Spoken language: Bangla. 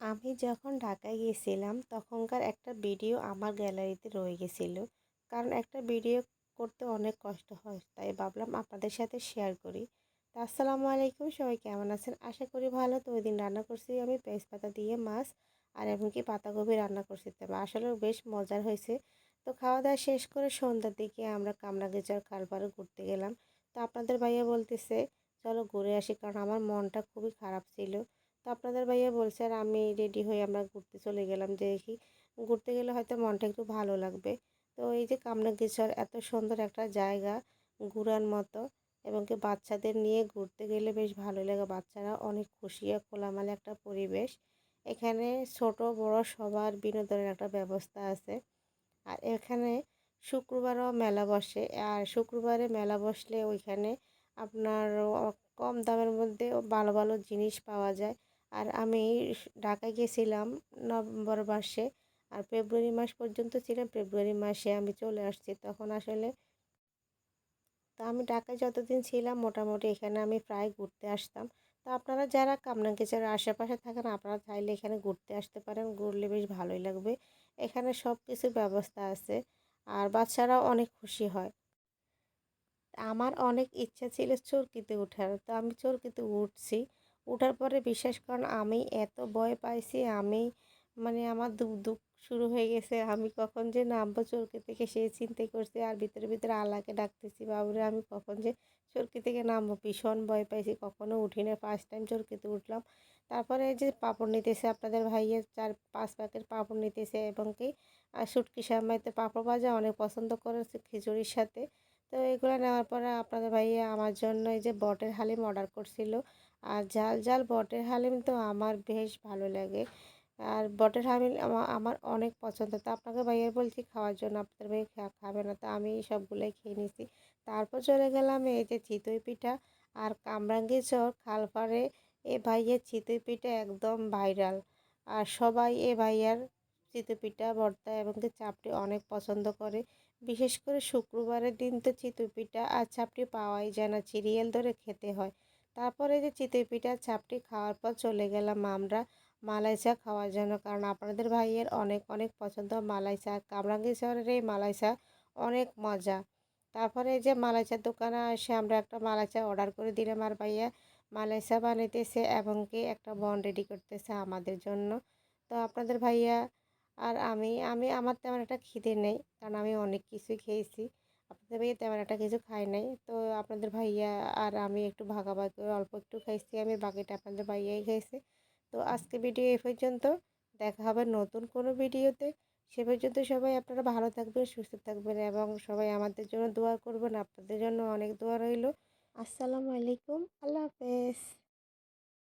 আমি যখন ঢাকায় গিয়েছিলাম তখনকার একটা ভিডিও আমার গ্যালারিতে রয়ে গেছিলো। কারণ একটা ভিডিও করতে অনেক কষ্ট হয়। তাই ভাবলাম আপনাদের সাথে শেয়ার করি। তো আসসালামু আলাইকুম, সবাই কেমন আছেন? আশা করি ভালো। তো ওই দিন রান্না করছি আমি পেঁয়াজ পাতা দিয়ে মাছ আর এমনকি পাতাকপি রান্না করছি। তবে আসলেও বেশ মজার হয়েছে। তো খাওয়া দাওয়া শেষ করে সন্ধ্যার দিকে আমরা কামরাঙ্গীরচর খাল পাড়ে ঘুরতে গেলাম। তো আপনাদের ভাইয়া বলতেছে চলো ঘুরে আসি, কারণ আমার মনটা খুবই খারাপ ছিল। তো আপনাদের ভাইয়া বলছে আর আমি রেডি হয়ে আমরা ঘুরতে চলে গেলাম। দেখি ঘুরতে গেলে হয়তো মনটা একটু ভালো লাগবে। তো এই যে কামরাঙ্গীরচর এত সুন্দর একটা জায়গা ঘোরার মতো, এবং কি বাচ্চাদের নিয়ে ঘুরতে গেলে বেশ ভালো লাগে। বাচ্চারা অনেক খুশি আর খোলামেলা একটা পরিবেশ। এখানে ছোট বড় সবার বিনোদনের একটা ব্যবস্থা আছে। আর এখানে শুক্রবারও মেলা বসে। আর শুক্রবারে মেলা বসলে ওইখানে আপনার কম দামের মধ্যে ভালো ভালো জিনিস পাওয়া যায়। আর আমি ঢাকায় গেছিলাম নভেম্বর মাসে, আর ফেব্রুয়ারি মাস পর্যন্ত ছিলাম। ফেব্রুয়ারি মাসে আমি চলে আসছি তখন আসলে। তো আমি ঢাকায় যতদিন ছিলাম মোটামুটি এখানে আমি প্রায় ঘুরতে আসতাম। তো আপনারা যারা কামরাঙ্গীরচরের আশেপাশে থাকেন আপনারা চাইলে এখানে ঘুরতে আসতে পারেন, ঘুরলে বেশ ভালোই লাগবে। এখানে সব কিছুর ব্যবস্থা আছে আর বাচ্চারাও অনেক খুশি হয়। আমার অনেক ইচ্ছা ছিল চরকিতে ওঠার, তো আমি চরকিতে উঠছি। উঠার পরে বিশ্বাস করেন আমি এত ভয় পাইছি, আমি মানে আমার দুক দুক শুরু হয়ে গেছে। আমি কখন যে নামবো চরকি থেকে সেই চিন্তাই করছি, আর ভিতরে ভিতরে আল্লাহকে ডাকতেছি, বাবুরে আমি কখন যে চরকি থেকে নামবো। ভীষণ ভয় পাইছি, কখনো উঠি না, ফার্স্ট টাইম চরকিতে উঠলাম। তারপরে এই যে পাঁপড় নিতেছে আপনাদের ভাইয়ের 4-5 প্যাকেট পাঁপড় নিতেছে, এবং কি শুটকি সামাইতে পাঁপড় ভাজা অনেক পছন্দ করেছে খিচুড়ির সাথে। তো এগুলো নেওয়ার পরে আপনাদের ভাইয়া আমার জন্য এই যে বটের হালিম অর্ডার করছিল। আর ঝাল ঝাল বটের হালিম তো আমার বেশ ভালো লাগে। আর বটের হালিম আমার অনেক পছন্দ। তো আপনাকে ভাইয়া বলছি খাওয়ার জন্য, আপনাদের ভাই খাবে না, তো আমি সবগুলোই খেয়ে নিছি। তারপর চলে গেলাম এই যে চিতই পিঠা আর কামরাঙ্গীরচর খালপাড়ে। এ ভাইয়ের চিতই পিঠা একদম ভাইরাল। আর সবাই এ ভাইয়ার চিতই পিঠা ভর্তা এবং কি চাপটি অনেক পছন্দ করে। বিশেষ করে শুক্রবারের দিন তো চিতই পিঠা আর চাপটি পাওয়াই যায় না, সিরিয়াল ধরে খেতে হয়। তারপরে যে চিতই পিঠা চাপটি খাওয়ার পর চলে গেলাম আমরা মালাই চা খাওয়ার জন্য, কারণ আপনাদের ভাইয়ের অনেক অনেক পছন্দ মালাই চা। কামরাঙ্গীরচরের এই মালাই চা অনেক মজা। তারপরে এই যে মালাই চার দোকানে এসে আমরা একটা মালাই চা অর্ডার করে দিলাম, আর ভাইয়া মালাই চা বানাইতেছে এবং কি একটা বন রেডি করতেছে আমাদের জন্য। তো আপনাদের ভাইয়া আর আমি আমার তেমন একটা খিদে নেই, কারণ আমি অনেক কিছুই খেয়েছি। আপনাদের ভাইয়া তেমন একটা কিছু খায় নাই। তো আপনাদের ভাইয়া আর আমি একটু ভাগাভাগি করে অল্প একটু খাইছি আমি, বাকিটা আপনাদের ভাইয়াই খাইছে। তো আজকে ভিডিও এই পর্যন্ত। দেখা হবে নতুন কোনো ভিডিওতে। সে পর্যন্ত সবাই আপনারা ভালো থাকবেন, সুস্থ থাকবেন এবং সবাই আমাদের জন্য দোয়া করবেন। আপনাদের জন্য অনেক দোয়া রইল। আসসালামু আলাইকুম, আল্লাহ হাফেজ।